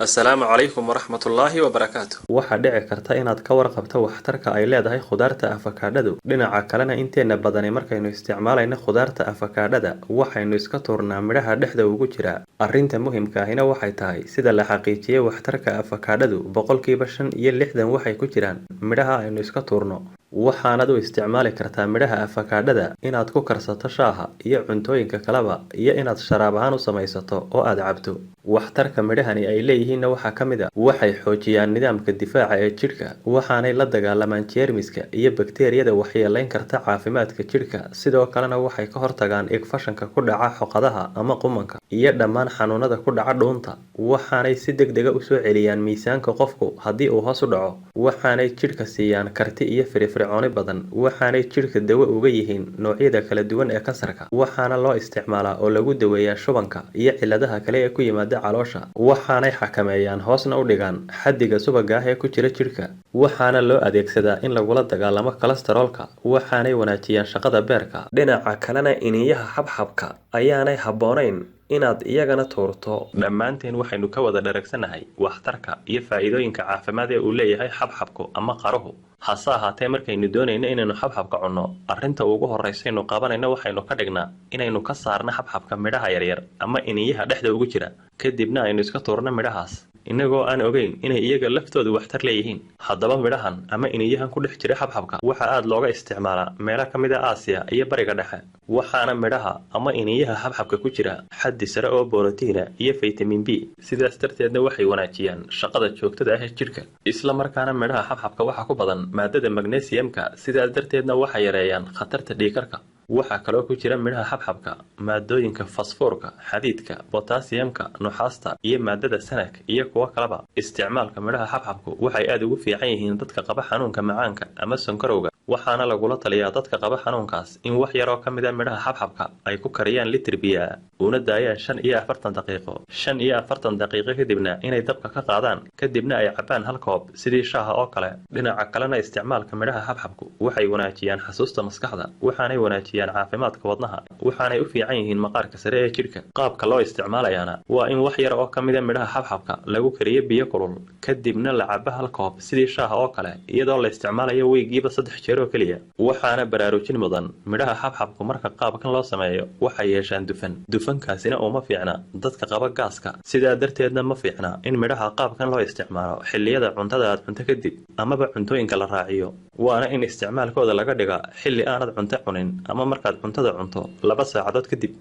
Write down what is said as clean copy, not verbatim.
السلام عليكم ورحمة الله وبركاته. waxaa dhici karta inaad ka warqabto waxtarka ay leedahay khudaarta afakaadhadu. Dhinaca kalena inteena badani markaynu isticmaalayno khudaarta afakaadhada waxaynu iska tuurnaa midhaha dhexda ugu jira. Arrinta muhiimka ahina waxay tahay sida la xaqiijiyay waxtarka afakaadhadu boqolkiiba 65 waxay ku jiraan midhaha aynu iska tuurno. Waxaanad u isticmaali kartaa midhaha afakaadhada inaad ku karsato shaaha iyo cuntooyinka kaleba iyo inaad sharaab ahaan u samaysato oo aad cabto. Waxtarka midhahani ay leeyihiinna waxaa ka mid ah waxay xoojiyaan nidaamka difaaca ee jidhka, waxaanay la dagaalamaan jeermiska iyo bakteeriyada waxyeeleyn karta caafimaadka jidhka. Sidoo kalena waxay ka hortagaan infekshanka ku dhaca xoqadaha ama qumanka iyo dhammaan xanuunada ku dhaca dhuunta. Waxaanay si degdeg ah u soo celiyaan miisaanka qofku haddii uu hoos u dhaco. Waxaanay jidhka siiyaan karti iyo firfircooni badan. Waxaanay jidhka dawo uga yihiin noocyada kala duwan ee kansarka. Waxaana loo isticmaalaa oo lagu daweeyaa shubanka iyo cilladaha kale ee ku yimaada caloosha. Waxaanay xakameeyaan hoosna u dhigaan xaddiga subagga ah ee ku jira jidhka. Waxaana loo adeegsadaa in lagula dagaalamo kolestaroolka. Waxaanay wanaajiyaan shaqada beerka. Dhinaca kalena iniyaha xabxabka ayaanay habboonayn inaad iyagana tuurto. Dhammaanteen waxaynu ka wada dharagsanahay waxtarka iyo faa'iidooyinka caafimaad ee uu leeyahay xabxabku ama qaruhu. hase ahaatee markaynu doonayno inaynu xabxabka cunno, arrinta ugu horreysaynu qabanayno waxaynu ka dhignaa inaynu ka saarno xabxabka midhaha yaryar ama iniyaha dhexda ugu jira, kadibna aynu iska tuurno midhahaas inagoo aan ogeyn inay iyaga laftoodu waxtar leeyihiin. Haddaba midhahan ama iniyahan ku dhex jira xabxabka waxa aad looga isticmaalaa meelo ka mid ah Aasiya iyo Bariga Dhexe. Waxaana midhaha ama iniyaha xabxabka ku jira xaddi sare oo borotiina iyo faytamiin B. Sidaas darteedna waxay wanaajiyaan shaqada joogtada ah ee jidhka. Isla markaana midhaha xabxabka waxa ku badan maadada magnesiumka, sidaas darteedna waxay yareeyaan khatarta dhiigkarka. waxaa kaloo ku jira midhaha xabxabka maadooyinka fosfoorka, xadiidka, potassiumka, nuxaasta iyo maadada sanadk iyo kuwa kaleba. Isticmaalka midhaha xabxabku waxay aad ugu fiican yihiin dadka qaba xanuunka macaanka ama sonkorowga. waxaana lagula taliyaa dadka qaba xanuunkaas in wax yar oo ka mid ah midhaha xabxabka ay ku kariyaan litir biyo ah una daayaan 45 daqiiqo. 45 daqiiqo kadibna inay dabka ka qaadaan, kadibna ay cabaan hal koob sidii shaaha oo kale. Dhinaca kalena isticmaalka midhaha xabxabku waxay wanaajiyaan xasuusta maskaxda, waxaanay wanaajiyaan caafimaadka wadnaha, waxaanay u fiican yihiin maqaarka sare ee jidhka. Qaabka loo isticmaalayana waa in wax yar oo ka mid ah midhaha xabxabka lagu kariyo biyo kulul, kadibna la cabo hal koob sidii shaaha oo kale, iyadoo la isticmaalayo weygiiba 3 jeer oo kaliya. waxaana baraarujin mudan midhaha xabxabku marka qaabkan loo sameeyo waxay yeeshaan dufankaasina uma fiicna dadka qaba gaaska. sidaa darteedna ma fiicna in midhaha qaabkan loo isticmaalo xilliyada cuntada aad cunto kadib amaba cuntooyinka la raaciyo. waana in isticmaalkooda laga dhigaa xilli aanad cunto cunin ama markaad cuntada cunto 2 saacadood kadib.